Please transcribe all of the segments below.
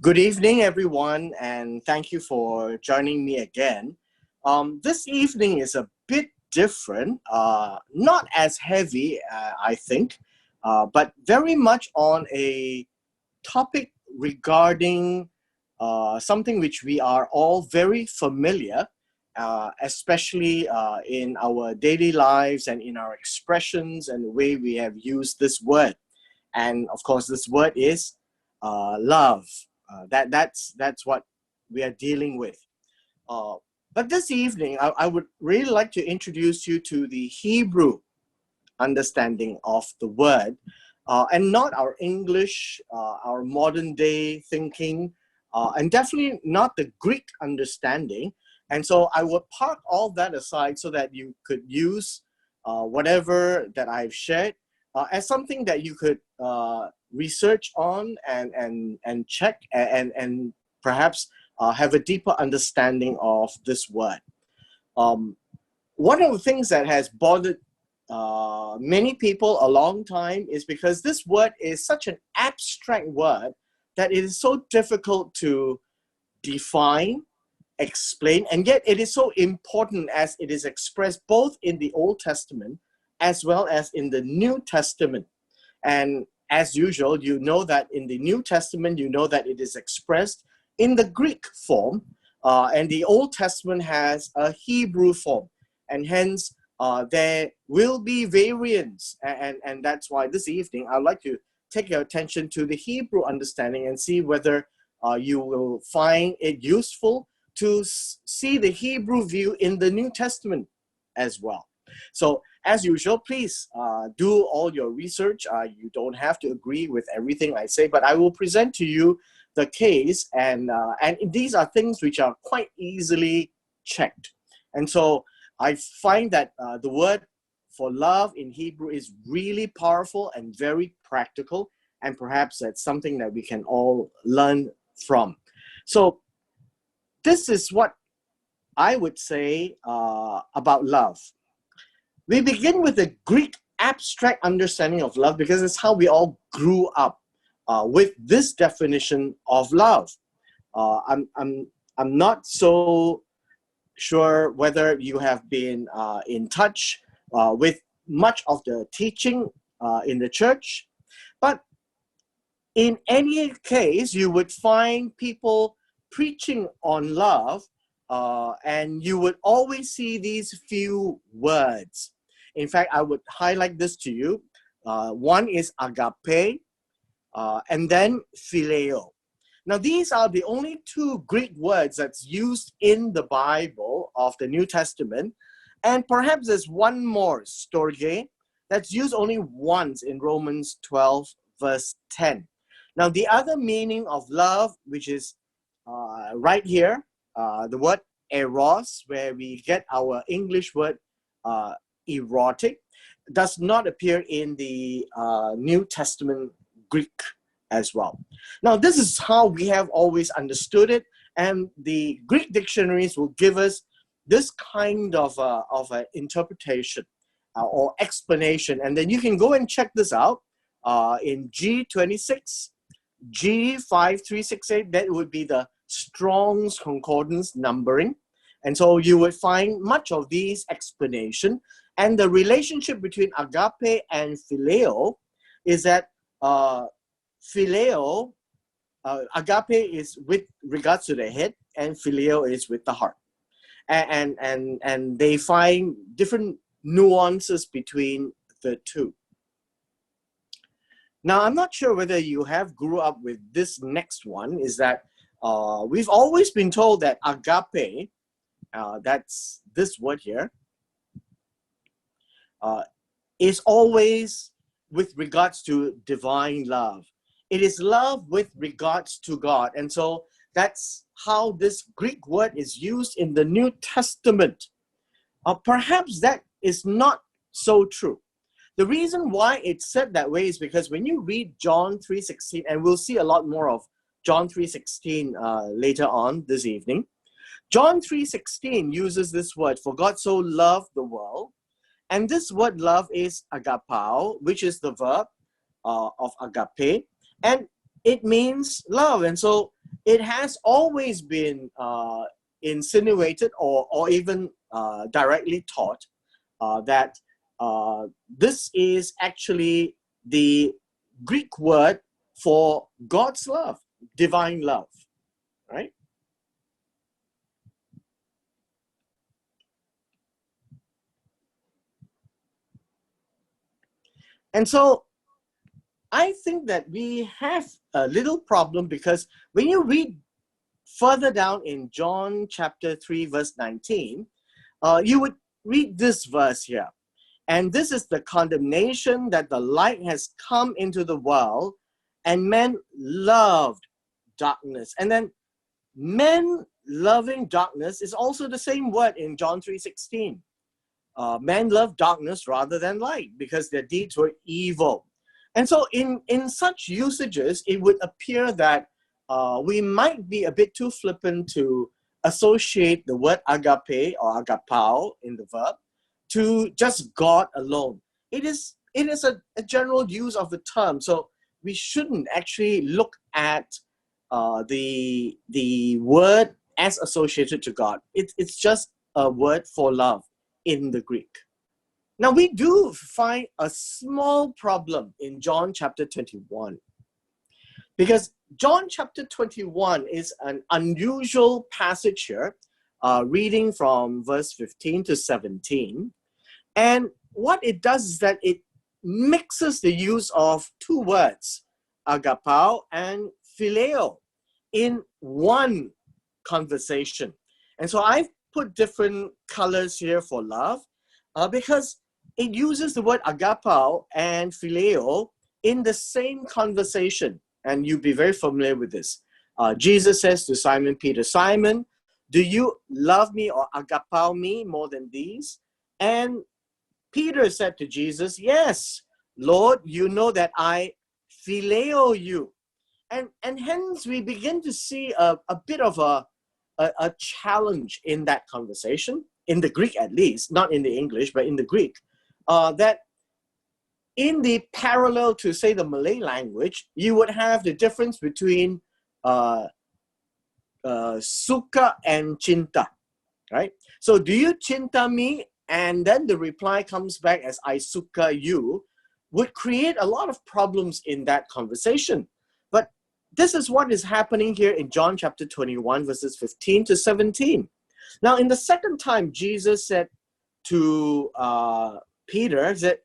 Good evening, everyone, and thank you for joining me again. This evening is a bit different, not as heavy, I think, but very much on a topic regarding something which we are all very familiar, especially in our daily lives and in our expressions and the way we have used this word. And of course, this word is love. That's what we are dealing with. But this evening, I would really like to introduce you to the Hebrew understanding of the word, and not our English, our modern day thinking, and definitely not the Greek understanding. And so I will park all that aside so that you could use whatever that I've shared as something that you could research on and check and perhaps have a deeper understanding of this word. One of the things that has bothered many people a long time is because this word is such an abstract word that it is so difficult to define, explain, and yet it is so important as it is expressed both in the Old Testament as well as in the New Testament. And as usual, you know that in the New Testament, you know that it is expressed in the Greek form, and the Old Testament has a Hebrew form, and hence there will be variants, and that's why this evening I'd like to take your attention to the Hebrew understanding and see whether you will find it useful to see the Hebrew view in the New Testament as well. So as usual, please do all your research. You don't have to agree with everything I say, but I will present to you the case, and these are things which are quite easily checked. And so I find that the word for love in Hebrew is really powerful and very practical, and perhaps that's something that we can all learn from. So this is what I would say about love. We begin with the Greek abstract understanding of love because it's how we all grew up with this definition of love. I'm not so sure whether you have been in touch with much of the teaching in the church, but in any case, you would find people preaching on love, and you would always see these few words. In fact, I would highlight this to you. One is agape, and then phileo. Now, these are the only two Greek words that's used in the Bible of the New Testament. And perhaps there's one more, storge, that's used only once in Romans 12, verse 10. Now, the other meaning of love, which is right here, the word eros, where we get our English word erotic, does not appear in the New Testament Greek as well. Now, this is how we have always understood it, and the Greek dictionaries will give us this kind of an interpretation or explanation, and then you can go and check this out in G26, G5368. That would be the Strong's Concordance numbering, and so you would find much of these explanation. And the relationship between agape and phileo is that phileo, agape is with regards to the head, and phileo is with the heart. And they find different nuances between the two. Now, I'm not sure whether you have grew up with this next one, is that we've always been told that agape, that's this word here, is always with regards to divine love. It is love with regards to God. And so that's how this Greek word is used in the New Testament. Perhaps that is not so true. The reason why it's said that way is because when you read John 3:16, and we'll see a lot more of John 3:16 later on this evening, John 3:16 uses this word, for God so loved the world. And this word love is agapao, which is the verb of agape, and it means love. And so it has always been insinuated or even directly taught that this is actually the Greek word for God's love, divine love, right? And so I think that we have a little problem, because when you read further down in John chapter 3, verse 19, you would read this verse here. And this is the condemnation, that the light has come into the world, and men loved darkness. And then men loving darkness is also the same word in John 3:16. Men love darkness rather than light because their deeds were evil. And so in such usages, it would appear that we might be a bit too flippant to associate the word agape or agapao in the verb to just God alone. It is a general use of the term, so we shouldn't actually look at the word as associated to God. It's just a word for love in the Greek. Now, we do find a small problem in John chapter 21, because John chapter 21 is an unusual passage here, reading from verse 15 to 17. And what it does is that it mixes the use of two words, agapao and phileo, in one conversation. And so I've put different colors here for love, because it uses the word agapao and phileo in the same conversation. And you'll be very familiar with this. Jesus says to Simon Peter, "Simon, do you love me or agapao me more than these?" And Peter said to Jesus, "Yes, Lord, you know that I phileo you." And hence we begin to see a bit of a challenge in that conversation, in the Greek at least, not in the English, but in the Greek, that in the parallel to, say, the Malay language, you would have the difference between suka and cinta, right? So do you cinta me? And then the reply comes back as I suka you, would create a lot of problems in that conversation. But this is what is happening here in John chapter 21, verses 15 to 17. Now, in the second time, Jesus said to Peter, that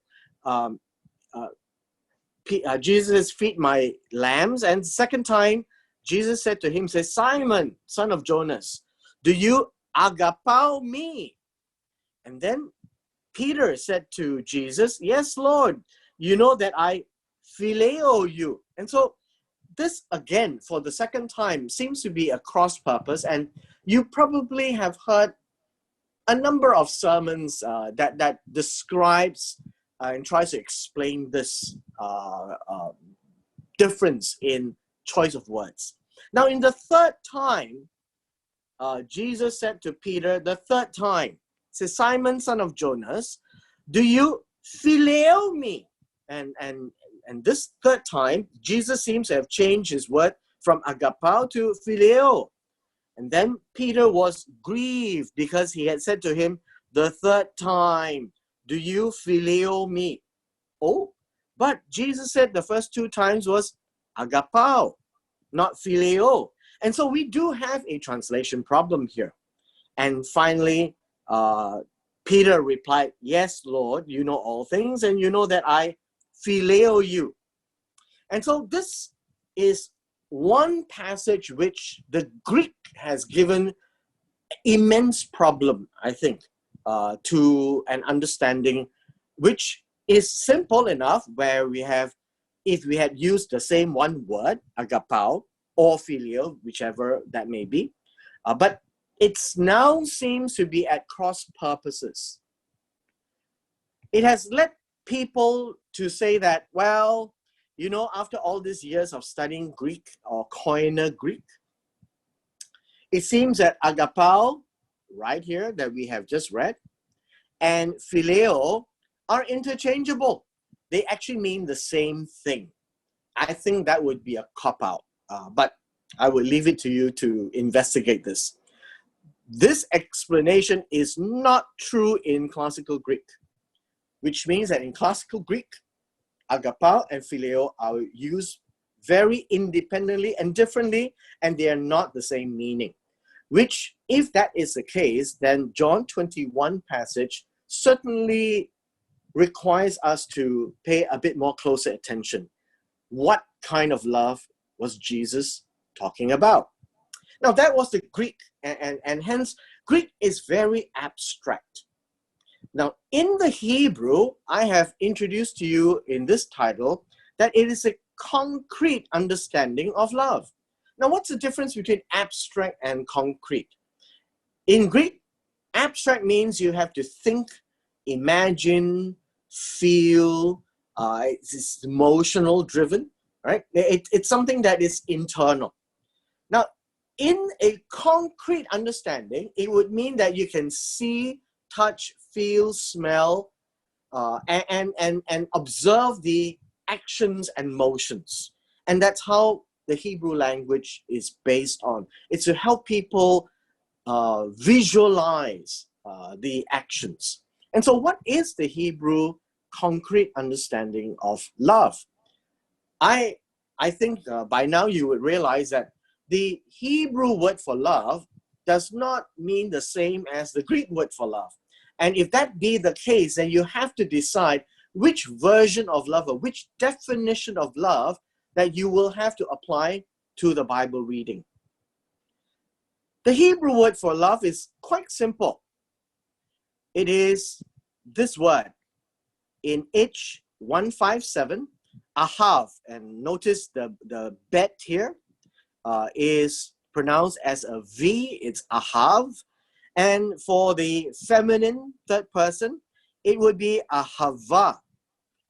Jesus, "Feed my lambs." And second time, Jesus said to him, says, "Simon, son of Jonas, do you agapao me?" And then Peter said to Jesus, "Yes, Lord, you know that I phileo you." And so this, again, for the second time, seems to be a cross purpose. And you probably have heard a number of sermons that describes and tries to explain this difference in choice of words. Now, in the third time, Jesus said to Peter, the third time, says, "Simon, son of Jonas, do you phileo me?" And this third time, Jesus seems to have changed his word from agapao to phileo. And then Peter was grieved because he had said to him the third time, "Do you phileo me?" Oh, but Jesus said the first two times was agapao, not phileo. And so we do have a translation problem here. And finally, Peter replied, "Yes, Lord, you know all things, and you know that I phileo you." And so this is one passage which the Greek has given immense problem, I think, to an understanding, which is simple enough, where we have, if we had used the same one word, agapao or phileo, whichever that may be, but it now seems to be at cross purposes. It has led people to say that, well, you know, after all these years of studying Greek or Koine Greek, it seems that agapao, right here, that we have just read, and phileo are interchangeable. They actually mean the same thing. I think that would be a cop-out. But I will leave it to you to investigate this. This explanation is not true in classical Greek, which means that in classical Greek, agapao and phileo are used very independently and differently, and they are not the same meaning. Which, if that is the case, then John 21 passage certainly requires us to pay a bit more closer attention. What kind of love was Jesus talking about? Now, that was the Greek, and hence Greek is very abstract. Now, in the Hebrew, I have introduced to you in this title that it is a concrete understanding of love. Now, what's the difference between abstract and concrete? In Greek, abstract means you have to think, imagine, feel, it's emotional driven, right? It's something that is internal. Now, in a concrete understanding, it would mean that you can see, touch, feel, smell, and observe the actions and motions. And that's how the Hebrew language is based on. It's to help people visualize the actions. And so what is the Hebrew concrete understanding of love? I think by now you would realize that the Hebrew word for love does not mean the same as the Greek word for love. And if that be the case, then you have to decide which version of love or which definition of love that you will have to apply to the Bible reading. The Hebrew word for love is quite simple. It is this word in H157, ahav, and notice the bet here is pronounced as a V, it's ahav. And for the feminine third person, it would be ahava.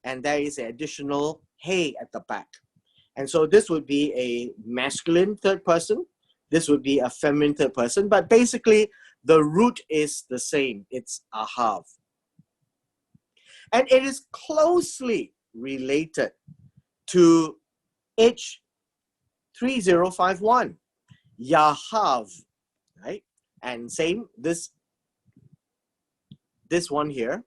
And there is an additional hey at the back. And so this would be a masculine third person. This would be a feminine third person. But basically, the root is the same. It's ahav. And it is closely related to H3051, yahav, right? And same, this one here,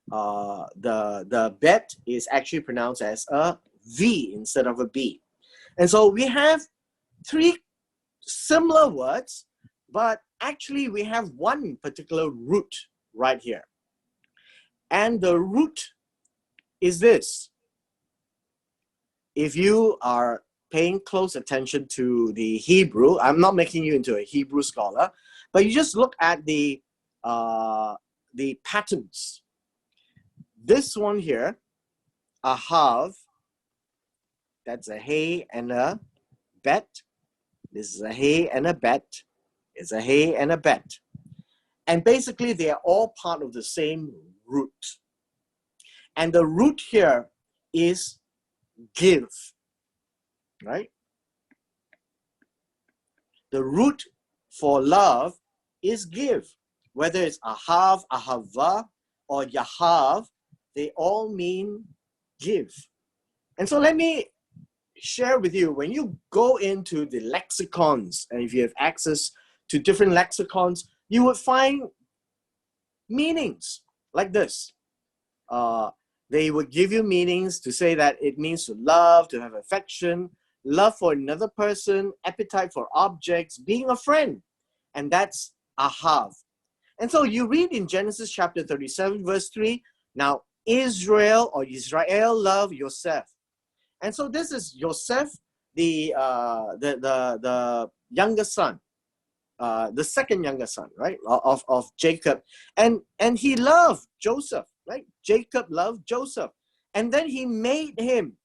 the bet is actually pronounced as a V instead of a B. And so we have three similar words, but actually we have one particular root right here. And the root is this. If you are paying close attention to the Hebrew, I'm not making you into a Hebrew scholar, but you just look at the patterns. This one here, ahav, that's a hey and a bet. This is a hey and a bet. It's a hey and a bet. And basically, they are all part of the same root. And the root here is give, right? The root for love is give. Whether it's ahav, ahava, or yahav, they all mean give. And so let me share with you, when you go into the lexicons, and if you have access to different lexicons, you would find meanings like this. They would give you meanings to say that it means to love, to have affection, love for another person, appetite for objects, being a friend. And that's ahav. And so you read in Genesis chapter 37, verse 3, now Israel love Yosef. And so this is Yosef, the younger son, the second younger son, right, of Jacob. And he loved Joseph, right? Jacob loved Joseph. And then he made him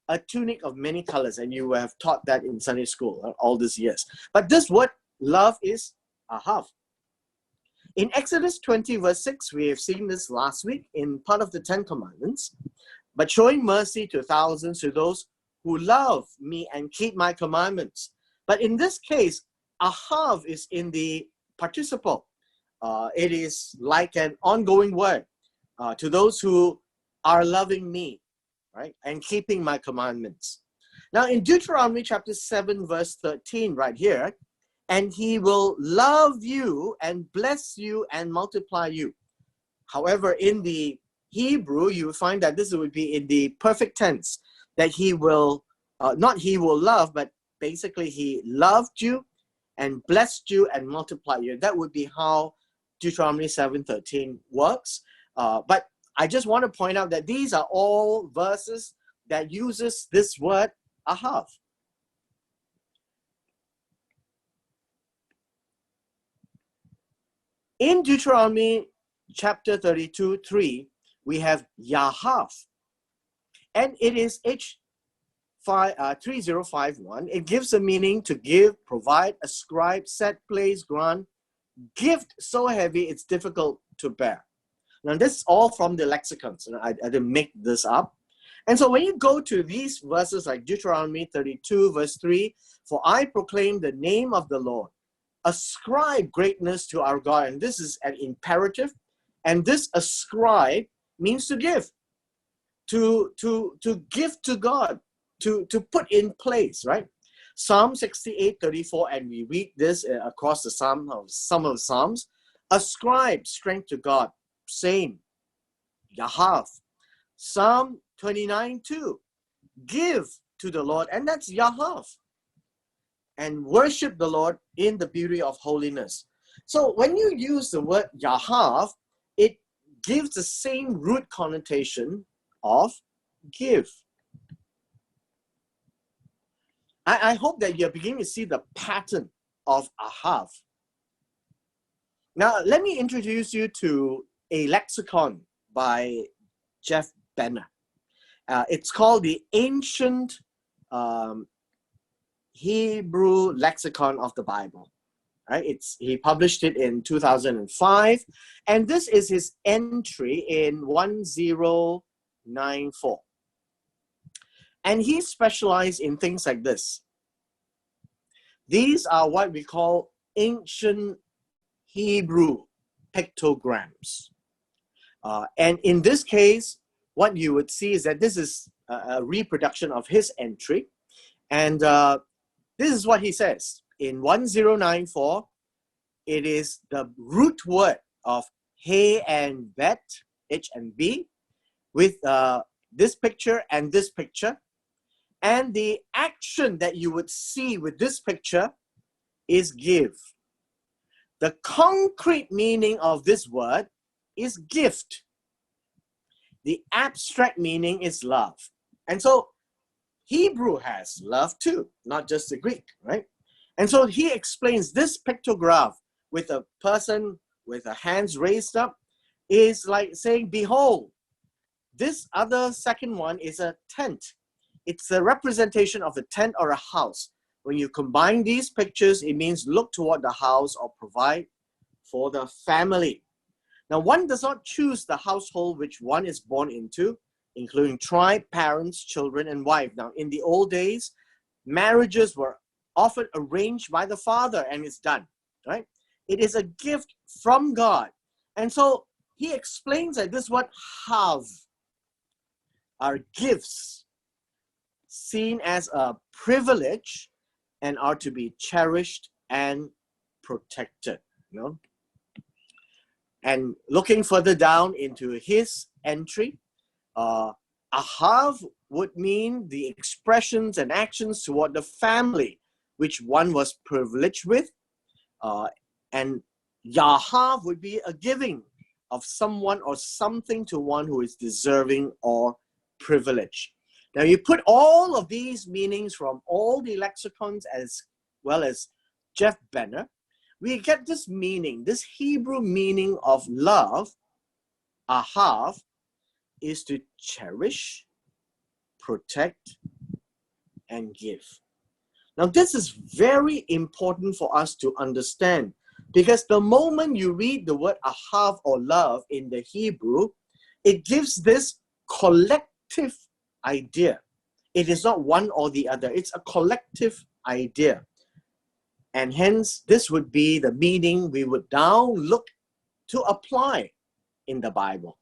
a tunic of many colors. And you have taught that in Sunday school all these years. But this word love is ahav. In Exodus 20, verse 6, we have seen this last week in part of the Ten Commandments. But showing mercy to thousands, to those who love me and keep my commandments. But in this case, ahav is in the participle. It is like an ongoing word to those who are loving me, right, and keeping my commandments. Now in Deuteronomy chapter 7 verse 13 right here, and he will love you and bless you and multiply you. However, in the Hebrew, you will find that this would be in the perfect tense, that he will, not he will love, but basically he loved you and blessed you and multiplied you. That would be how Deuteronomy 7:13 works. But I just want to point out that these are all verses that uses this word ahav. In Deuteronomy chapter 32:3, we have yahav, and it is H3051. It gives a meaning to give, provide, ascribe, set, place, grant, gift so heavy it's difficult to bear. Now this is all from the lexicons, and I didn't make this up. And so when you go to these verses like Deuteronomy 32 verse 3, for I proclaim the name of the Lord, ascribe greatness to our God. And this is an imperative, and this ascribe means to give, to give to God, to put in place, right? Psalm 68:34, and we read this across the some of the Psalms. Ascribe strength to God, same, yahav. Psalm 29:2, give to the Lord, and that's yahav. And worship the Lord in the beauty of holiness. So when you use the word yahav, it gives the same root connotation of give. I hope that you're beginning to see the pattern of ahav. Now, let me introduce you to a lexicon by Jeff Benner. It's called the Ancient Hebrew Lexicon of the Bible. Right? He published it in 2005, and this is his entry in 1094. And he specialized in things like this. These are what we call ancient Hebrew pictograms. And in this case, what you would see is that this is a reproduction of his entry. And this is what he says. In 1094, it is the root word of he and bet, H and B, with this picture and this picture. And the action that you would see with this picture is give. The concrete meaning of this word is gift. The abstract meaning is love. And so Hebrew has love too, not just the Greek, right? And so he explains this pictograph with a person with their hands raised up is like saying, behold, this other second one is a tent. It's a representation of a tent or a house. When you combine these pictures, it means look toward the house or provide for the family. Now, one does not choose the household which one is born into, including tribe, parents, children, and wife. Now, in the old days, marriages were often arranged by the father, and it's done, right? It is a gift from God. And so he explains that this word have are gifts seen as a privilege and are to be cherished and protected, you know? And looking further down into his entry, ahav would mean the expressions and actions toward the family which one was privileged with. And yahav would be a giving of someone or something to one who is deserving or privileged. Now you put all of these meanings from all the lexicons as well as Jeff Benner, we get this meaning, this Hebrew meaning of love, ahav, is to cherish, protect, and give. Now this is very important for us to understand, because the moment you read the word ahav or love in the Hebrew, it gives this collective idea. It is not one or the other, it's a collective idea. And hence, this would be the meaning we would now look to apply in the Bible.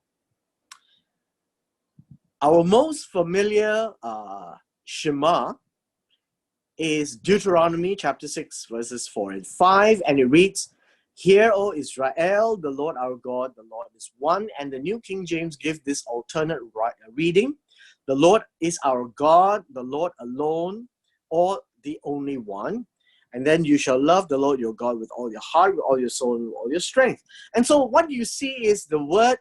Our most familiar Shema is Deuteronomy chapter 6, verses 4 and 5, and it reads, "Hear, O Israel, the Lord our God, the Lord is one." And the New King James gives this alternate reading. "The Lord is our God, the Lord alone, or the only one. And then you shall love the Lord your God with all your heart, with all your soul, and with all your strength." And so what you see is the word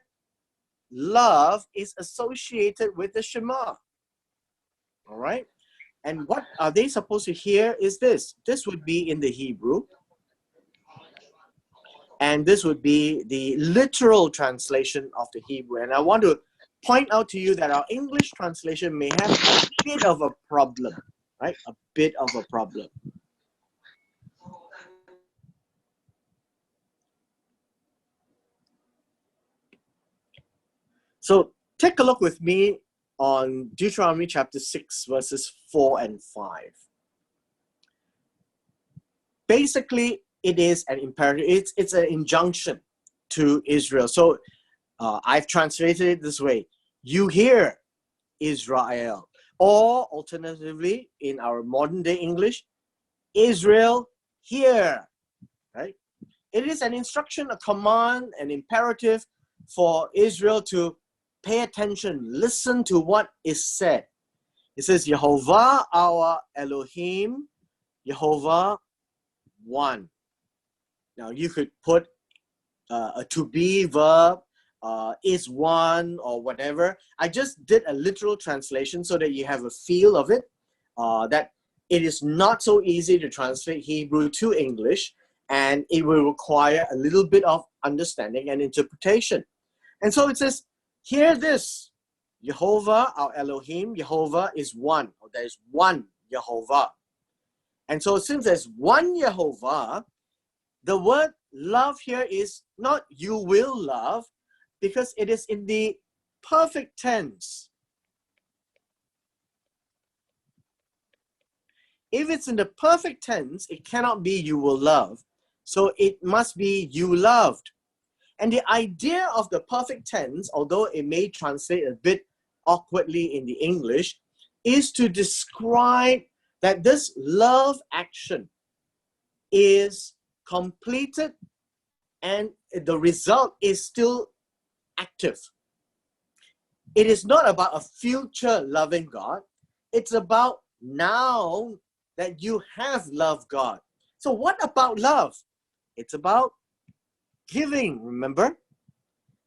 love is associated with the Shema. All right? And what are they supposed to hear is this. This would be in the Hebrew. And this would be the literal translation of the Hebrew. And I want to point out to you that our English translation may have a bit of a problem, right? A bit of a problem. So take a look with me on Deuteronomy chapter 6, verses 4 and 5. Basically, it is an imperative. It's an injunction to Israel. So I've translated it this way. You hear, Israel. Or alternatively, in our modern day English, Israel, hear. Right? It is an instruction, a command, an imperative for Israel to pay attention, listen to what is said. It says, Yehovah our Elohim, Yehovah one. Now you could put a to be verb, is one, or whatever. I just did a literal translation so that you have a feel of it, that it is not so easy to translate Hebrew to English, and it will require a little bit of understanding and interpretation. And so it says, hear this, Yehovah, our Elohim, Yehovah is one, or there is one Yehovah. And so since there's one Yehovah, the word love here is not you will love, because it is in the perfect tense. If it's in the perfect tense, it cannot be you will love. So it must be you loved. And the idea of the perfect tense, although it may translate a bit awkwardly in the English, is to describe that this love action is completed and the result is still active. It is not about a future loving God. It's about now that you have loved God. So what about love? It's about giving, remember?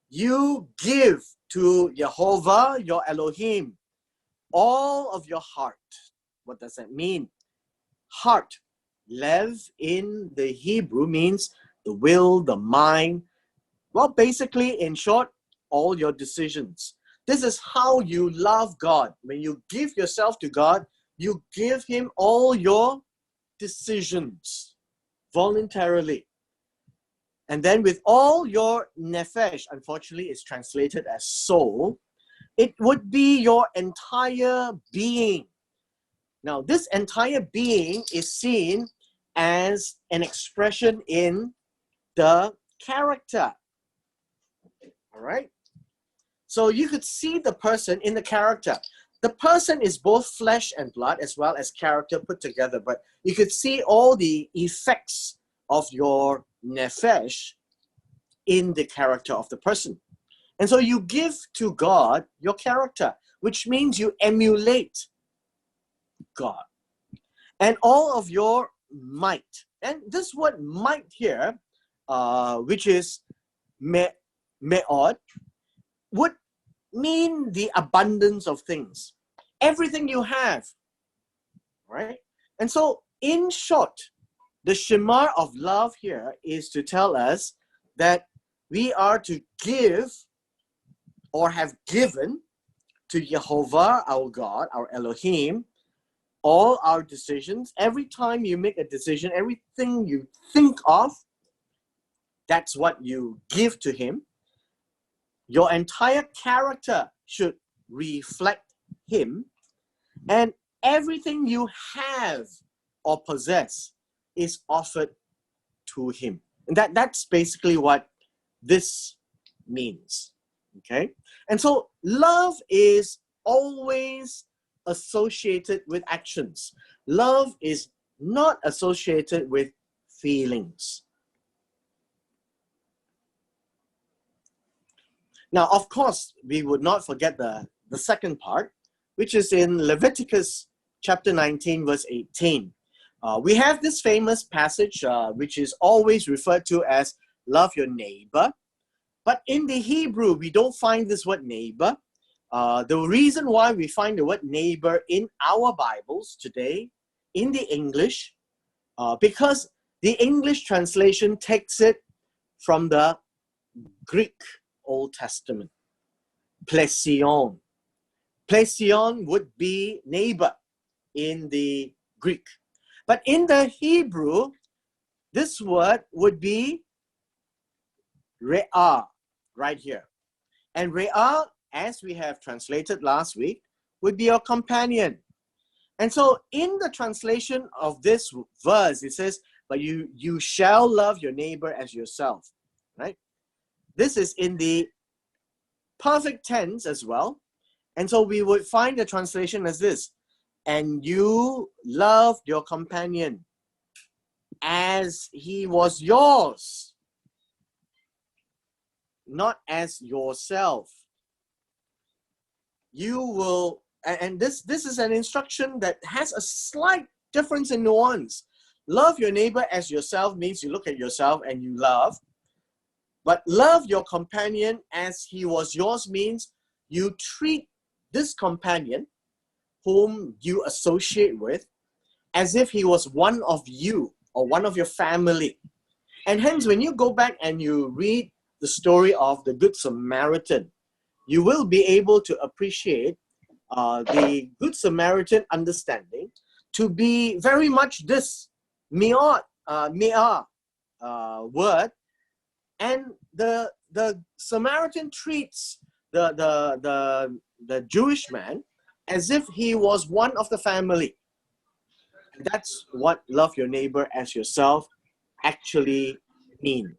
You give to Yehovah, your Elohim, all of your heart. What does that mean? Heart, lev in the Hebrew means the will, the mind. Well, basically, in short, all your decisions. This is how you love God. When you give yourself to God, you give Him all your decisions voluntarily. And then with all your nefesh, unfortunately it's translated as soul, it would be your entire being. Now, this entire being is seen as an expression in the character. All right? So you could see the person in the character. The person is both flesh and blood as well as character put together, but you could see all the effects of your nefesh in the character of the person. And so you give to God your character, which means you emulate God. And all of your might. And this word might here, which is me'od, would mean the abundance of things. Everything you have, right? And so, in short, the Shema of love here is to tell us that we are to give or have given to Yehovah, our God, our Elohim, all our decisions. Every time you make a decision, everything you think of, that's what you give to Him. Your entire character should reflect Him, and everything you have or possess is offered to Him. And that's basically what this means. Okay? And so love is always associated with actions. love is not associated with feelings. Now, of course, we would not forget the second part, which is in Leviticus chapter 19, verse 18. We have this famous passage, which is always referred to as love your neighbor. But in the Hebrew, we don't find this word neighbor. The reason why we find the word neighbor in our Bibles today, in the English, because the English translation takes it from the Greek Old Testament. Plesion. Plesion would be neighbor in the Greek. But in the Hebrew, this word would be re'ah, right here. And re'ah, as we have translated last week, would be your companion. And so in the translation of this verse, it says, but you shall love your neighbor as yourself, right? This is in the perfect tense as well. And so we would find the translation as this: and you loved your companion as he was yours, not as yourself. You will, and this is an instruction that has a slight difference in nuance. Love your neighbor as yourself means you look at yourself and you love. But love your companion as he was yours means you treat this companion whom you associate with as if he was one of you or one of your family. And hence, when you go back and you read the story of the Good Samaritan, you will be able to appreciate the Good Samaritan understanding to be very much this mi'ah word. And the Samaritan treats the Jewish man as if he was one of the family. That's what love your neighbor as yourself actually mean.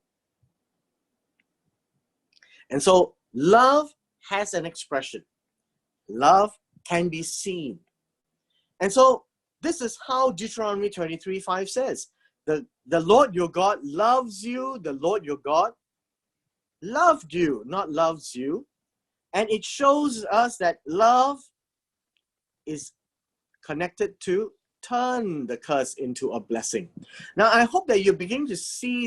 And so love has an expression. Love can be seen. And so this is how Deuteronomy 23:5 says, the Lord your God loves you, the Lord your God loved you, not loves you. And it shows us that love is connected to turn the curse into a blessing. Now, I hope that you begin to see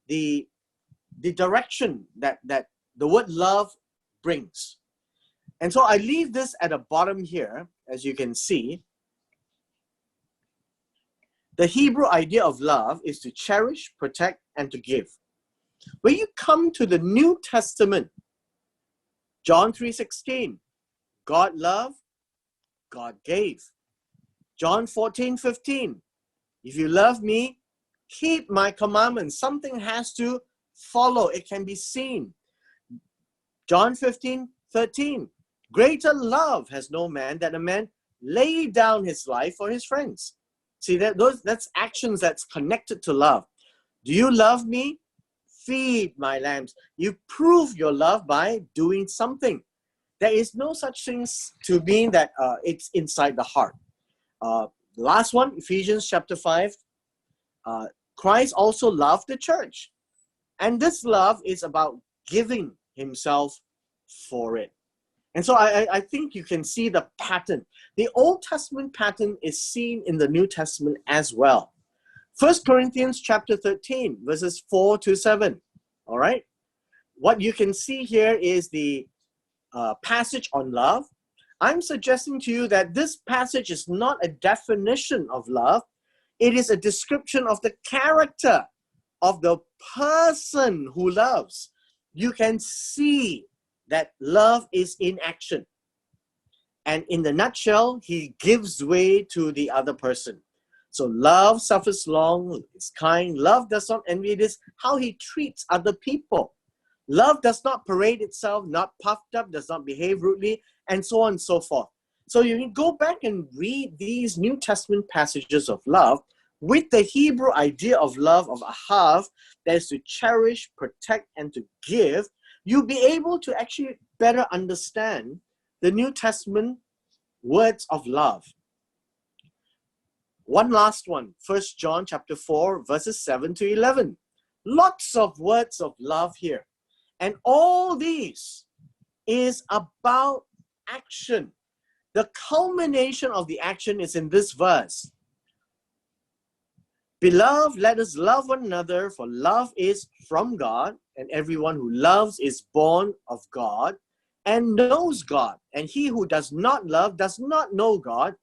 the direction that the word love brings. And so I leave this at the bottom here, as you can see. The Hebrew idea of love is to cherish, protect, and to give. When you come to the New Testament, John 3:16, God loved, God gave. John 14:15, if you love me, keep my commandments. Something has to follow. It can be seen. John 15:13, greater love has no man than a man lay down his life for his friends. See, that's actions that's connected to love. Do you love me? Feed my lambs. You prove your love by doing something. There is no such thing to mean that it's inside the heart. Last one, Ephesians chapter 5. Christ also loved the church. And this love is about giving himself for it. And so I think you can see the pattern. The Old Testament pattern is seen in the New Testament as well. 1 Corinthians chapter 13, verses 4-7. All right? What you can see here is the passage on love. I'm suggesting to you that this passage is not a definition of love. It is a description of the character of the person who loves. You can see that love is in action. And in the nutshell, he gives way to the other person. So love suffers long, is kind. Love does not envy. It is how he treats other people. Love does not parade itself, not puffed up, does not behave rudely, and so on and so forth. So you can go back and read these New Testament passages of love with the Hebrew idea of love, of ahav, that is to cherish, protect, and to give. You'll be able to actually better understand the New Testament words of love. One last one, 1 John chapter 4, verses 7 to 11. Lots of words of love here. And all these is about action. The culmination of the action is in this verse. Beloved, let us love one another, for love is from God, and everyone who loves is born of God and knows God. And he who does not love does not know God,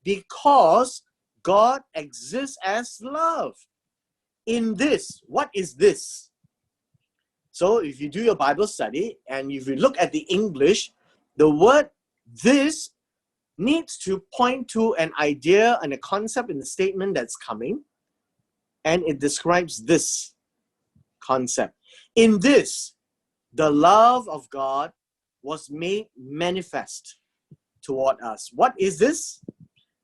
because God exists as love. In this, what is this? So if you do your Bible study and if you look at the English, the word this needs to point to an idea and a concept in the statement that's coming, and it describes this concept. In this, the love of God was made manifest toward us. What is this?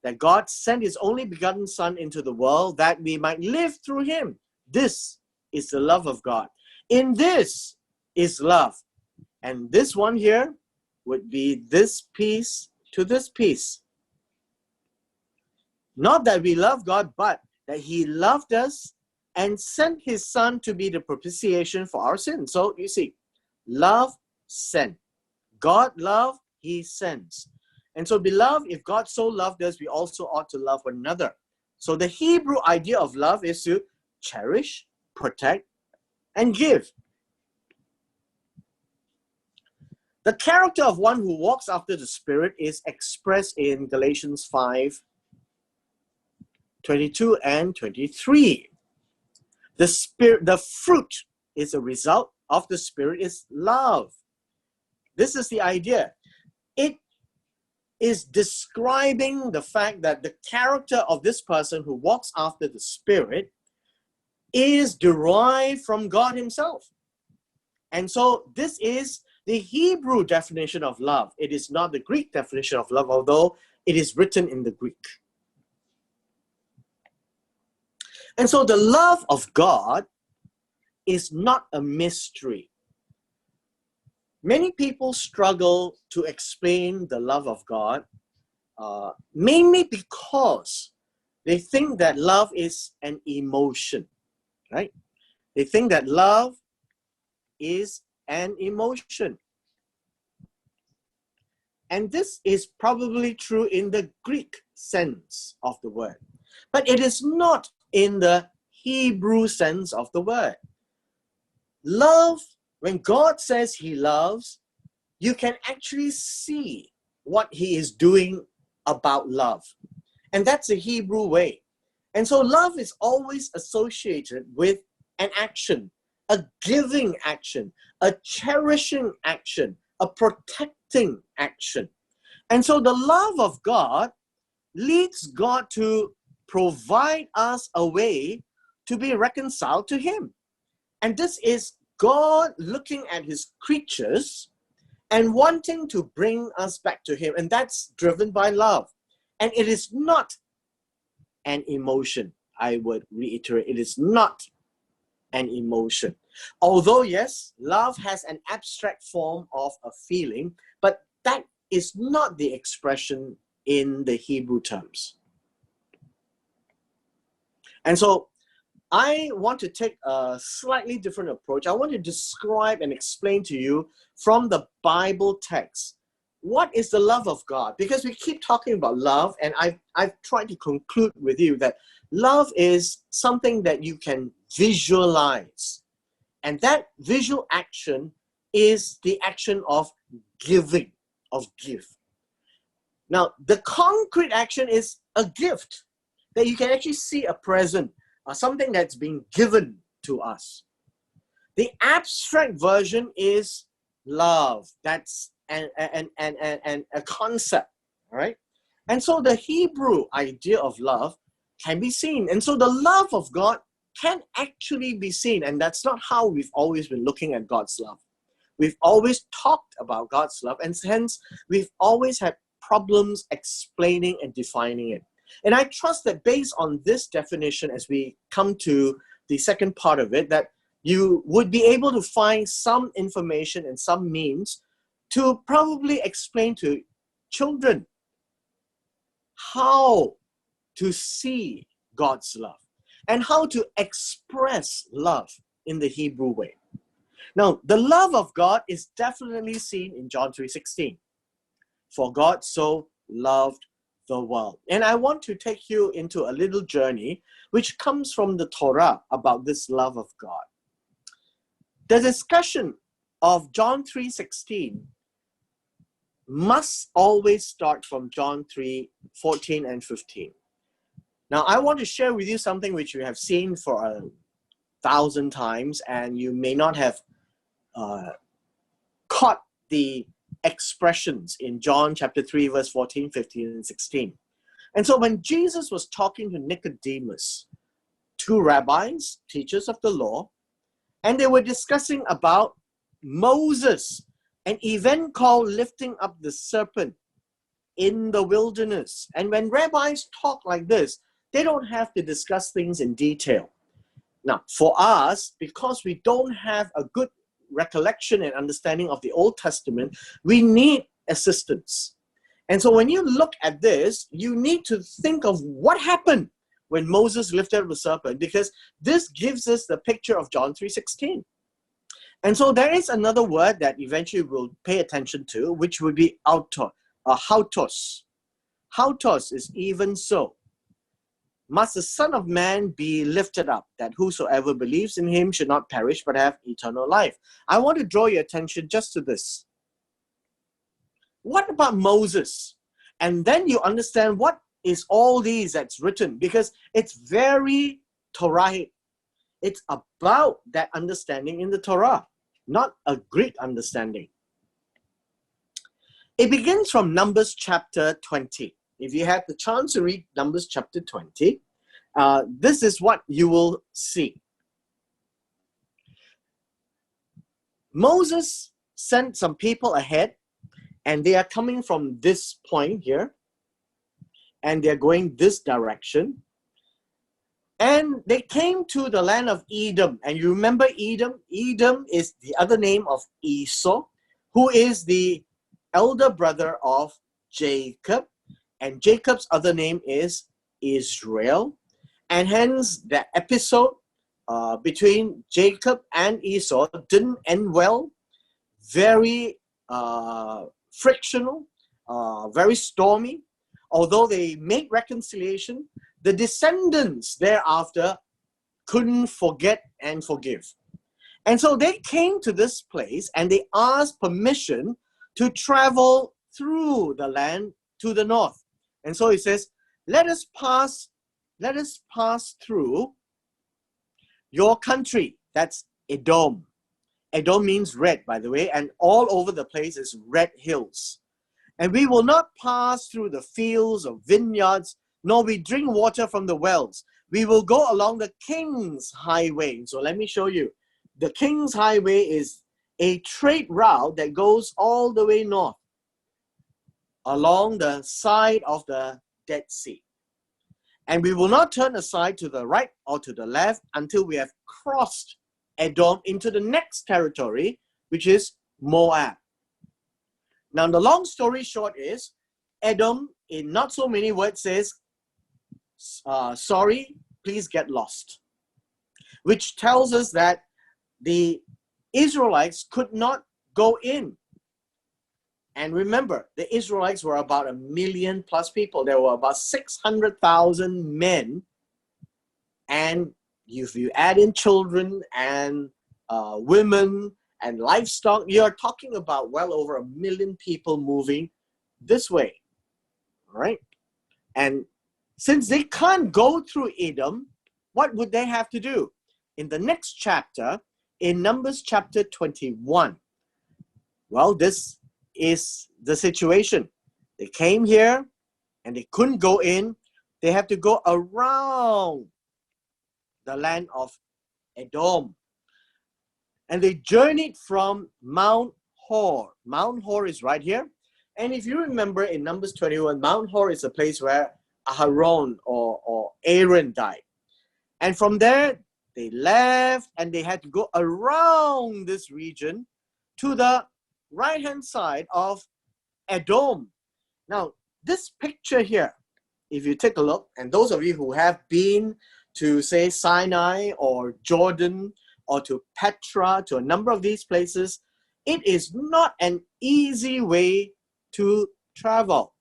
That God sent his only begotten Son into the world that we might live through him. This is the love of God. In this is love. And this one here would be this piece to this piece. Not that we love God, but that he loved us and sent his Son to be the propitiation for our sins. So you see, love, sent. God love, he sends. And so, beloved, if God so loved us, we also ought to love one another. So the Hebrew idea of love is to cherish, protect, and give. The character of one who walks after the Spirit is expressed in Galatians 5, 22 and 23. The fruit is a result of the Spirit is love. This is the idea. It is describing the fact that the character of this person who walks after the Spirit is derived from God himself. And so this is the Hebrew definition of love. It is not the Greek definition of love, although it is written in the Greek. And so the love of God is not a mystery. Many people struggle to explain the love of God, mainly because they think that love is an emotion, right? They think that love is an emotion. And this is probably true in the Greek sense of the word, but it is not in the Hebrew sense of the word. Love, when God says he loves, you can actually see what he is doing about love. And that's the Hebrew way. And so love is always associated with an action, a giving action, a cherishing action, a protecting action. And so the love of God leads God to provide us a way to be reconciled to him. And this is God looking at his creatures and wanting to bring us back to him. And that's driven by love. And it is not an emotion. I would reiterate, it is not an emotion. Although, yes, love has an abstract form of a feeling, but that is not the expression in the Hebrew terms. And so I want to take a slightly different approach. I want to describe and explain to you from the Bible text what is the love of God, because we keep talking about love, and I've tried to conclude with you that love is something that you can visualize, and that visual action is the action of giving, of give. Now, the concrete action is a gift that you can actually see a present, something that's being given to us. The abstract version is love. That's a concept, all right? And so the Hebrew idea of love can be seen. And so the love of God can actually be seen. And that's not how we've always been looking at God's love. We've always talked about God's love, and hence we've always had problems explaining and defining it. And I trust that based on this definition, as we come to the second part of it, that you would be able to find some information and some means to probably explain to children how to see God's love and how to express love in the Hebrew way. Now, the love of God is definitely seen in John 3:16. For God so loved the world. And I want to take you into a little journey which comes from the Torah about this love of God. The discussion of John 3:16 must always start from John 3:14 and 15. Now, I want to share with you something which you have seen for 1,000 times, and you may not have caught the expressions in John chapter 3, verse 14, 15, and 16. And so when Jesus was talking to Nicodemus, two rabbis, teachers of the law, and they were discussing about Moses, an event called lifting up the serpent in the wilderness. And when rabbis talk like this, they don't have to discuss things in detail. Now, for us, because we don't have a good recollection and understanding of the Old Testament, we need assistance. And so when you look at this, you need to think of what happened when Moses lifted up the serpent, because this gives us the picture of John 3:16. And so there is another word that eventually we'll pay attention to, which would be autos. Autos is even so. Must the Son of Man be lifted up, that whosoever believes in him should not perish but have eternal life. I want to draw your attention just to this. What about Moses? And then you understand what is all these that's written, because it's very Torahic. It's about that understanding in the Torah, not a Greek understanding. It begins from Numbers chapter 20. If you had the chance to read Numbers chapter 20, this is what you will see. Moses sent some people ahead, and they are coming from this point here, and they're going this direction. And they came to the land of Edom. And you remember Edom? Edom is the other name of Esau, who is the elder brother of Jacob. And Jacob's other name is Israel. And hence, the episode between Jacob and Esau didn't end well. Very frictional, very stormy. Although they made reconciliation, the descendants thereafter couldn't forget and forgive. And so they came to this place and they asked permission to travel through the land to the north. And so he says, let us pass through your country. That's Edom. Edom means red, by the way, and all over the place is red hills. And we will not pass through the fields or vineyards, nor we drink water from the wells. We will go along the King's Highway. So let me show you. The King's Highway is a trade route that goes all the way north, along the side of the Dead Sea. And we will not turn aside to the right or to the left until we have crossed Edom into the next territory, which is Moab. Now, the long story short is, Edom, in not so many words, says, sorry, please get lost. Which tells us that the Israelites could not go in. And remember, the Israelites were about 1 million plus people. There were about 600,000 men. And if you add in children and women and livestock, you're talking about well over 1 million people moving this way. All right? And since they can't go through Edom, what would they have to do? In the next chapter, in Numbers chapter 21, well, this is the situation. They came here and they couldn't go in. They have to go around the land of Edom. And they journeyed from Mount Hor. Mount Hor is right here. And if you remember in Numbers 21, Mount Hor is a place where Aaron or Aaron died. And from there, they left and they had to go around this region to the right-hand side of Edom. Now, this picture here if you take a look, and those of you who have been to, say, Sinai or Jordan or to Petra, to a number of these places, it is not an easy way to travel.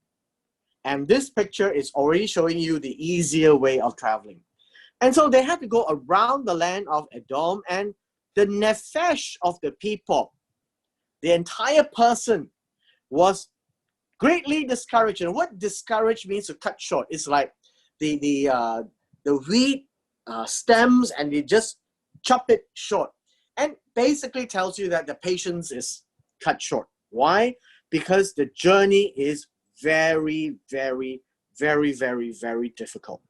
And this picture is already showing you the easier way of traveling. And so they had to go around the land of Edom, and the nephesh of the people, the entire person, was greatly discouraged. And what discouraged means to cut short. It's like the wheat stems, and they just chop it short. And basically tells you that the patience is cut short. Why? Because the journey is very, very, very, very, very difficult.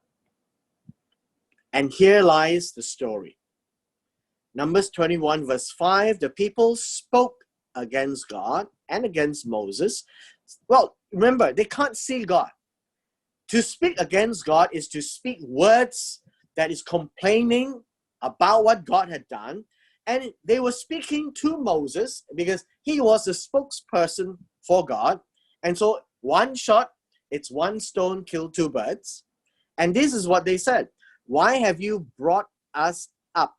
And here lies the story. Numbers 21 verse 5, the people spoke against God and against Moses. Well, remember, they can't see God. To speak against God is to speak words that is complaining about what God had done. And they were speaking to Moses because he was the spokesperson for God. And so one shot, it's one stone killed two birds. And this is what they said. Why have you brought us up?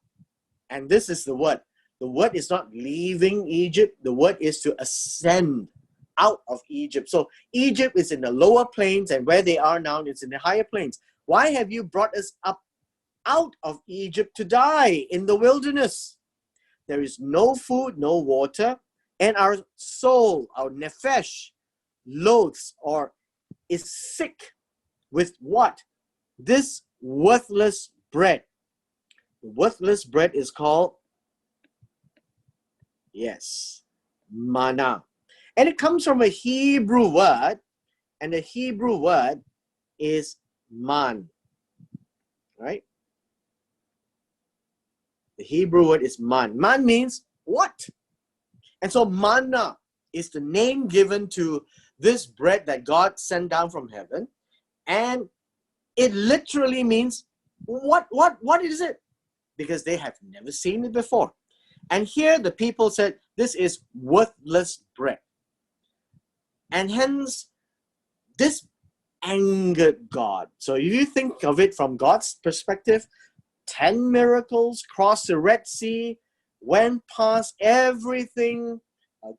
And this is the word. The word is not leaving Egypt. The word is to ascend out of Egypt. So Egypt is in the lower plains, and where they are now, it's in the higher plains. Why have you brought us up out of Egypt to die in the wilderness? There is no food, no water, and our soul, our nephesh, loathes or is sick with what? This worthless bread. The worthless bread is called, yes, manna. And it comes from a Hebrew word, and the Hebrew word is man, right? The Hebrew word is man. Man means what? And so manna is the name given to this bread that God sent down from heaven. And it literally means, what is it? Because they have never seen it before. And here the people said, this is worthless bread. And hence, this angered God. So if you think of it from God's perspective, 10 miracles, crossed the Red Sea, went past everything,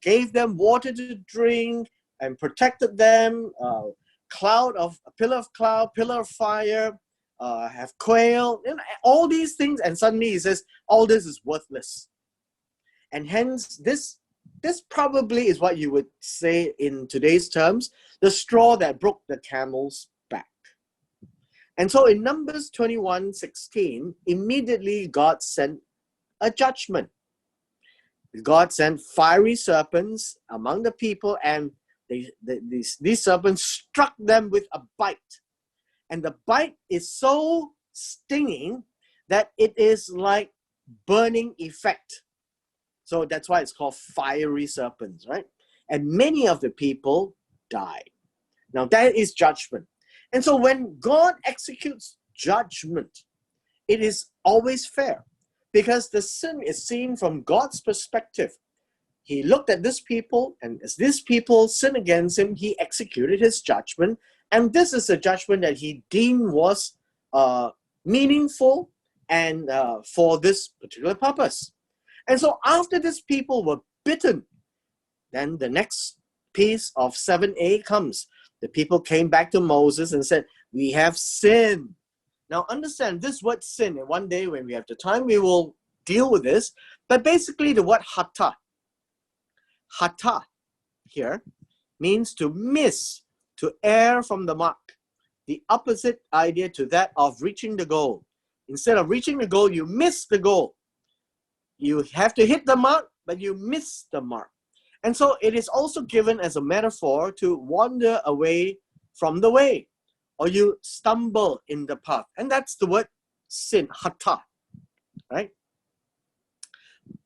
gave them water to drink, and protected them, a pillar of cloud, pillar of fire, have quail, all these things, and suddenly he says, all this is worthless. And hence, this probably is what you would say in today's terms, the straw that broke the camel's back. And so in Numbers 21:16, immediately God sent a judgment. God sent fiery serpents among the people, and these serpents struck them with a bite. And the bite is so stinging that it is like burning effect. So that's why it's called fiery serpents, right? And many of the people died. Now that is judgment. And so when God executes judgment, it is always fair, because the sin is seen from God's perspective. He looked at this people, and as these people sinned against him, he executed his judgment. And this is a judgment that he deemed was meaningful and for this particular purpose. And so after these people were bitten, then the next piece of 7a comes. The people came back to Moses and said, we have sinned. Now understand this word sin, and one day when we have the time, we will deal with this. But basically the word hata here means to miss, to err from the mark. The opposite idea to that of reaching the goal. Instead of reaching the goal, you miss the goal. You have to hit the mark, but you miss the mark. And so it is also given as a metaphor to wander away from the way, or you stumble in the path. And that's the word sin, hata, right?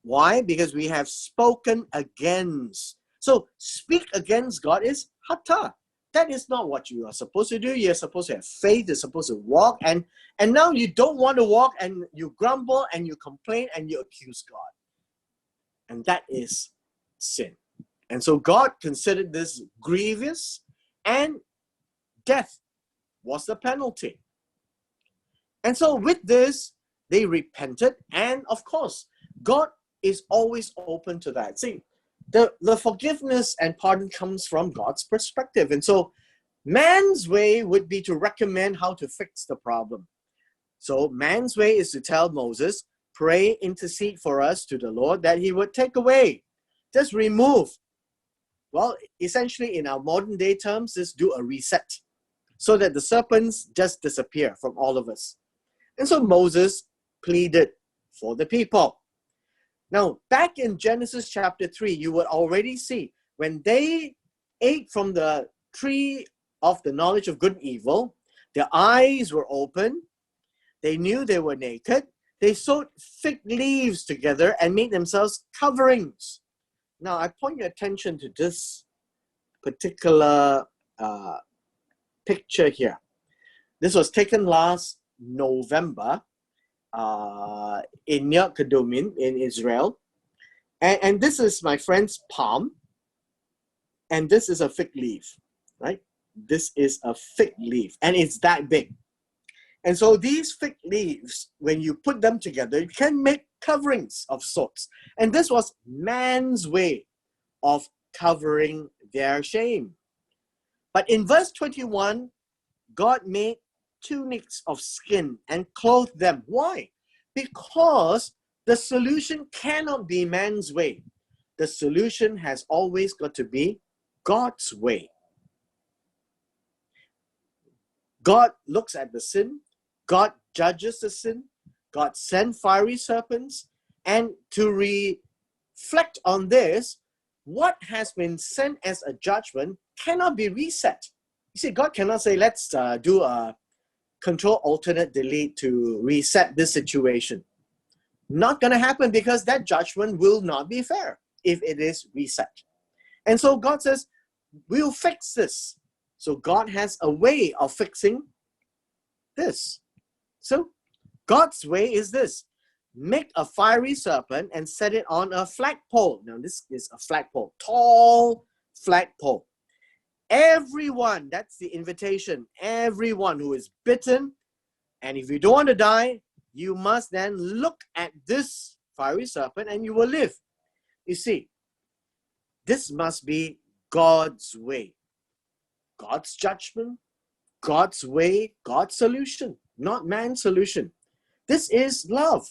Why? Because we have spoken against. So speak against God is hata. That is not what you are supposed to do. You're supposed to have faith. You're supposed to walk. And now you don't want to walk, and you grumble and you complain and you accuse God. And that is sin. And so God considered this grievous and death was the penalty. And so with this, they repented. And of course, God is always open to that. See, the forgiveness and pardon comes from God's perspective. And so man's way would be to recommend how to fix the problem. So man's way is to tell Moses, pray, intercede for us to the Lord that he would take away, just remove. Well, essentially in our modern day terms, just do a reset so that the serpents just disappear from all of us. And so Moses pleaded for the people. Now, back in Genesis chapter 3, you would already see when they ate from the tree of the knowledge of good and evil, their eyes were open, they knew they were naked, they sewed fig leaves together and made themselves coverings. Now, I point your attention to this particular picture here. This was taken last November in Deut in Israel. And this is my friend's palm. And this is a fig leaf, right? This is a fig leaf. And it's that big. And so these fig leaves, when you put them together, you can make coverings of sorts. And this was man's way of covering their shame. But in verse 21, God made tunics of skin and clothed them. Why? Because the solution cannot be man's way. The solution has always got to be God's way. God looks at the sin, God judges the sin, God sent fiery serpents, and to reflect on this, what has been sent as a judgment cannot be reset. You see, God cannot say, let's do a Control Alternate Delete to reset this situation. Not going to happen, because that judgment will not be fair if it is reset. And so God says, we'll fix this. So God has a way of fixing this. So God's way is this: make a fiery serpent and set it on a flagpole. Now this is a flagpole, tall flagpole. Everyone, that's the invitation, everyone who is bitten, and if you don't want to die, you must then look at this fiery serpent and you will live. You see, this must be God's way. God's judgment, God's way, God's solution, not man's solution. This is love.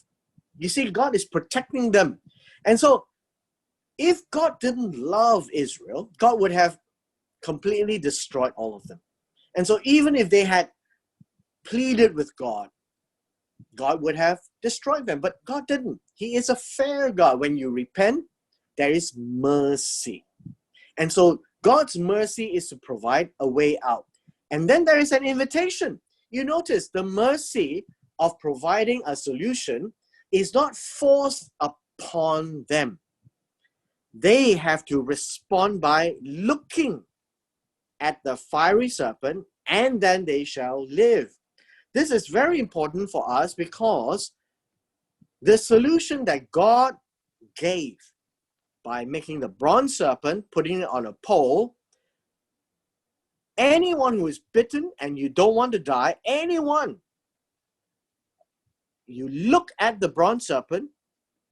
You see, God is protecting them. And so, if God didn't love Israel, God would have completely destroyed all of them. And so, even if they had pleaded with God, God would have destroyed them. But God didn't. He is a fair God. When you repent, there is mercy. And so, God's mercy is to provide a way out. And then there is an invitation. You notice the mercy of providing a solution is not forced upon them. They have to respond by looking at the fiery serpent, and then they shall live. This is very important for us, because the solution that God gave by making the bronze serpent, putting it on a pole, anyone who is bitten and you don't want to die, anyone, you look at the bronze serpent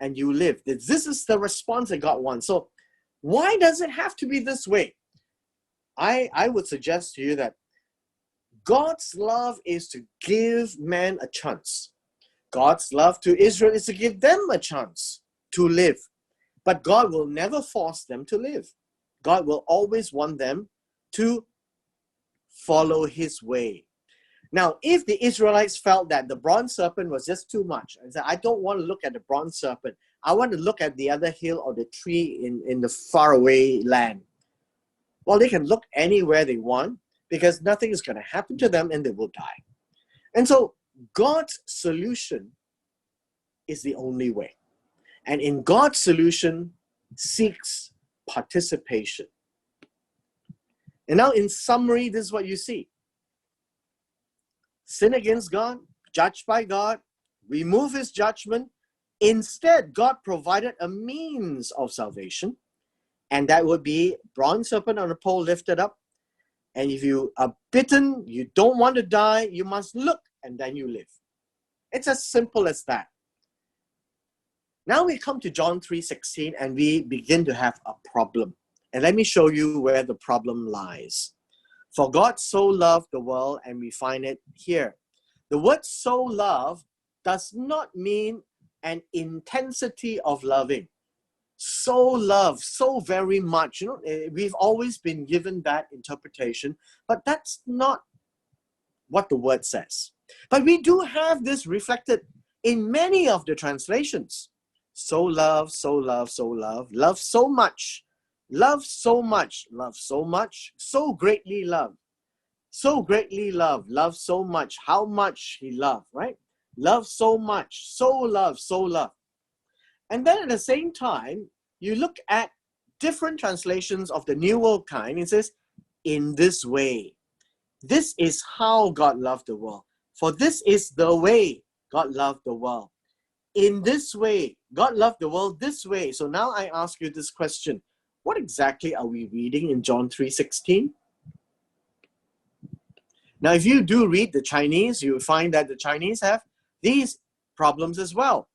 and you live. This is the response that God wants. So why does it have to be this way? I would suggest to you that God's love is to give man a chance. God's love to Israel is to give them a chance to live. But God will never force them to live. God will always want them to follow his way. Now, if the Israelites felt that the bronze serpent was just too much, and said, I don't want to look at the bronze serpent, I want to look at the other hill or the tree in the faraway land. Well, they can look anywhere they want, because nothing is going to happen to them and they will die. And so God's solution is the only way. And in God's solution seeks participation. And now in summary, this is what you see. Sin against God, judged by God, remove his judgment. Instead, God provided a means of salvation, and that would be bronze serpent on a pole lifted up. And if you are bitten, you don't want to die, you must look and then you live. It's as simple as that. Now we come to John 3:16 and we begin to have a problem. And let me show you where the problem lies. For God so loved the world, and we find it here. The word so love does not mean an intensity of loving. So love, so very much. We've always been given that interpretation, but that's not what the word says. But we do have this reflected in many of the translations. So love, so love, so love so much, love so much, love so much, so greatly love, love so much, how much he loved, right? Love so much, so love, so love. And then at the same time, you look at different translations of the New World kind, it says, in this way. This is how God loved the world. For this is the way God loved the world. In this way, God loved the world this way. So now I ask you this question. What exactly are we reading in John 3:16? Now, if you do read the Chinese, you will find that the Chinese have these problems as well.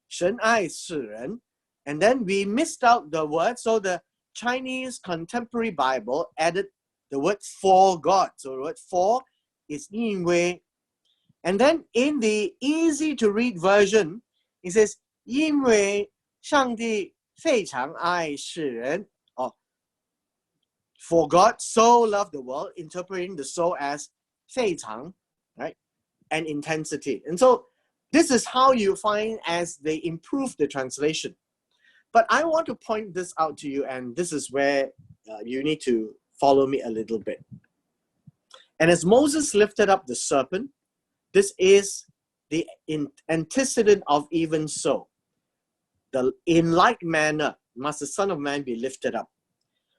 神爱世人. And then we missed out the word. So the Chinese Contemporary Bible added the word for God. So the word for is 因为. And then in the easy to read version, it says 因为上帝非常爱世人. Or for God so loved the world, interpreting the so as 非常, right? And intensity. And so this is how you find as they improve the translation. But I want to point this out to you, and this is where you need to follow me a little bit. And as Moses lifted up the serpent, this is the antecedent of even so. In like manner must the Son of Man be lifted up.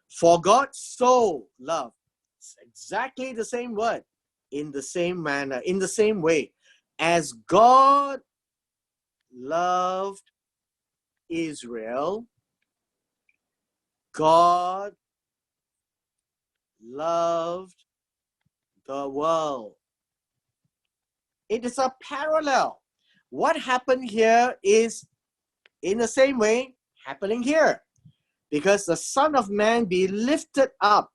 For God so loved, it's exactly the same word, in the same manner, in the same way, as God loved Israel, God loved the world. It is a parallel. What happened here is in the same way happening here. Because the Son of Man be lifted up.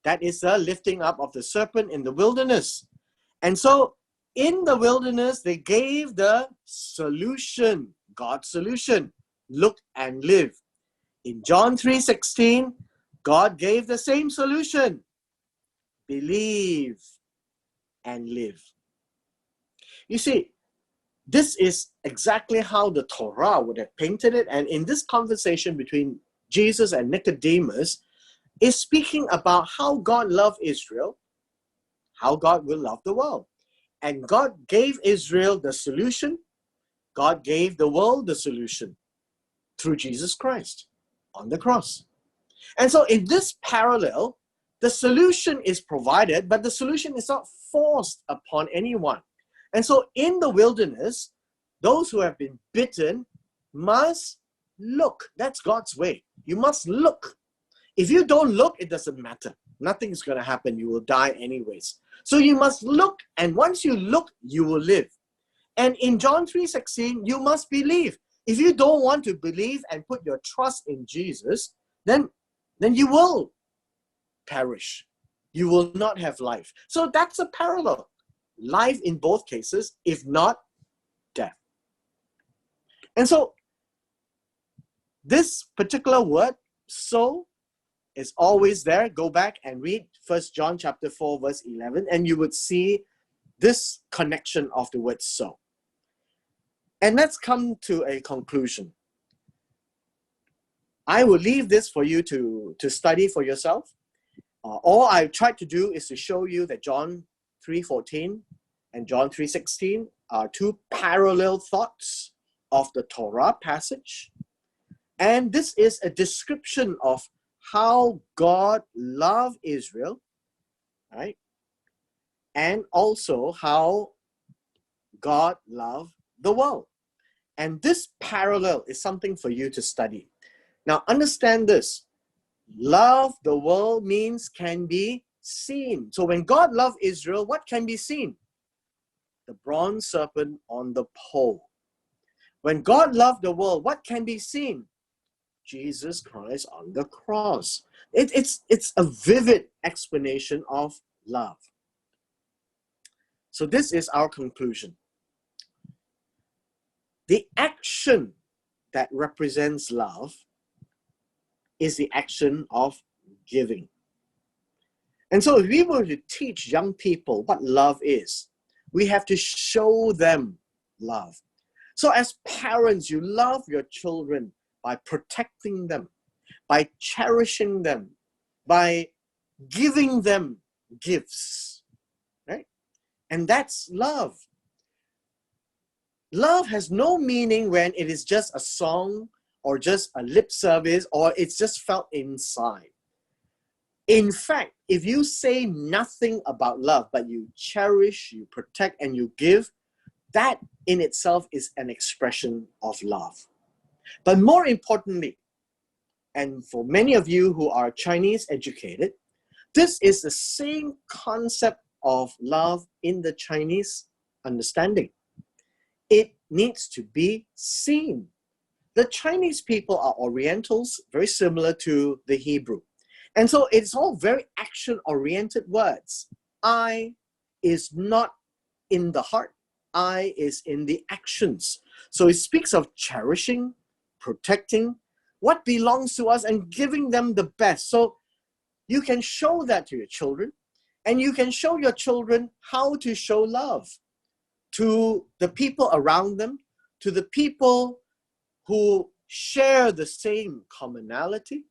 That is the lifting up of the serpent in the wilderness. And so in the wilderness, they gave the solution, God's solution. Look and live. In John 3:16, God gave the same solution. Believe and live. You see, this is exactly how the Torah would have painted it. And in this conversation between Jesus and Nicodemus, is speaking about how God loved Israel, how God will love the world. And God gave Israel the solution. God gave the world the solution through Jesus Christ on the cross. And so in this parallel, the solution is provided, but the solution is not forced upon anyone. And so in the wilderness, those who have been bitten must look. That's God's way. You must look. If you don't look, it doesn't matter. Nothing's going to happen. You will die anyways. So you must look, and once you look, you will live. And in John 3:16, you must believe. If you don't want to believe and put your trust in Jesus, then you will perish. You will not have life. So that's a parallel. Life in both cases, if not death. And so this particular word, so, is always there. Go back and read 1 John chapter 4, verse 11, and you would see this connection of the word so. And let's come to a conclusion. I will leave this for you to study for yourself. All I've tried to do is to show you that John 3:14 and John 3:16 are two parallel thoughts of the Torah passage. And this is a description of how God loved Israel, right? And also how God loved the world. And this parallel is something for you to study. Now, understand this. Love the world means can be seen. So when God loved Israel, what can be seen? The bronze serpent on the pole. When God loved the world, what can be seen? Jesus Christ on the cross. It's a vivid explanation of love. So this is our conclusion. The action that represents love is the action of giving. And so if we were to teach young people what love is, we have to show them love. So as parents, you love your children by protecting them, by cherishing them, by giving them gifts, right? And that's love. Love has no meaning when it is just a song or just a lip service or it's just felt inside. In fact, if you say nothing about love, but you cherish, you protect, and you give, that in itself is an expression of love. But more importantly, and for many of you who are Chinese educated, this is the same concept of love in the Chinese understanding. It needs to be seen. The Chinese people are Orientals, very similar to the Hebrew. And so it's all very action-oriented words. I is not in the heart. I is in the actions. So it speaks of cherishing, protecting what belongs to us and giving them the best. So you can show that to your children, and you can show your children how to show love to the people around them, to the people who share the same commonality.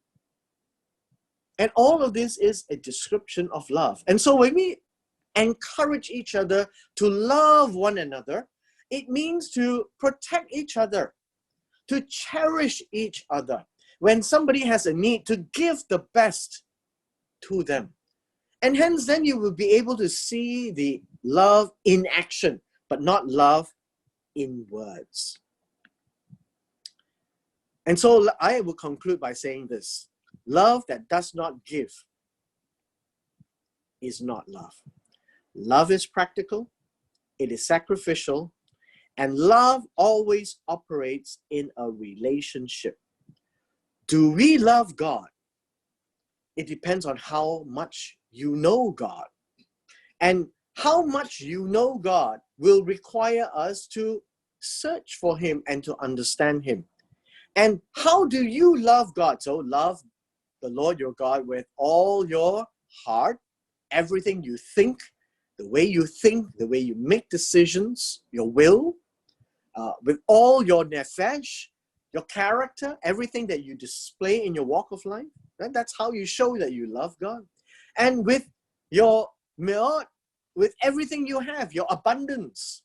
And all of this is a description of love. And so when we encourage each other to love one another, it means to protect each other, to cherish each other. When somebody has a need, to give the best to them. And hence then you will be able to see the love in action, but not love in words. And so I will conclude by saying this. Love that does not give is not love. Love is practical, it is sacrificial, and love always operates in a relationship. Do we love God? It depends on how much you know God. And how much you know God will require us to search for Him and to understand Him. And how do you love God? So love the Lord your God with all your heart, everything you think, the way you make decisions, your will, with all your nefesh, your character, everything that you display in your walk of life. Right? That's how you show that you love God. And with your me'ot, with everything you have, your abundance,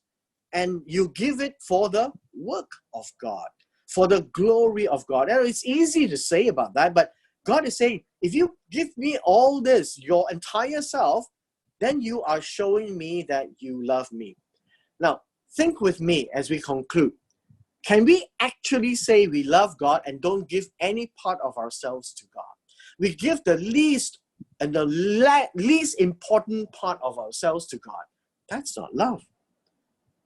and you give it for the work of God, for the glory of God. And it's easy to say about that, but God is saying, if you give me all this, your entire self, then you are showing me that you love me. Now, think with me as we conclude. Can we actually say we love God and don't give any part of ourselves to God? We give the least and the least important part of ourselves to God. That's not love.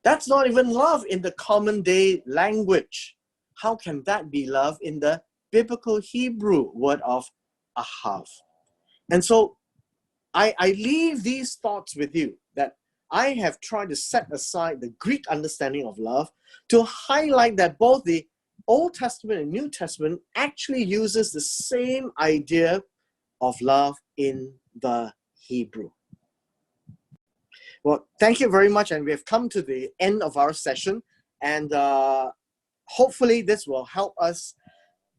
That's not even love in the common day language. How can that be love in the biblical Hebrew word of ahav? And so I leave these thoughts with you, that I have tried to set aside the Greek understanding of love to highlight that both the Old Testament and New Testament actually uses the same idea of love in the Hebrew. Well, thank you very much, and we have come to the end of our session, and hopefully this will help us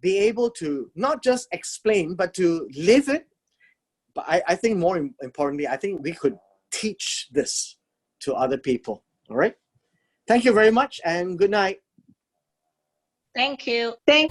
be able to not just explain, but to live it. But I think more importantly, I think we could teach this to other people. All right? Thank you very much, and good night. Thank you. Thank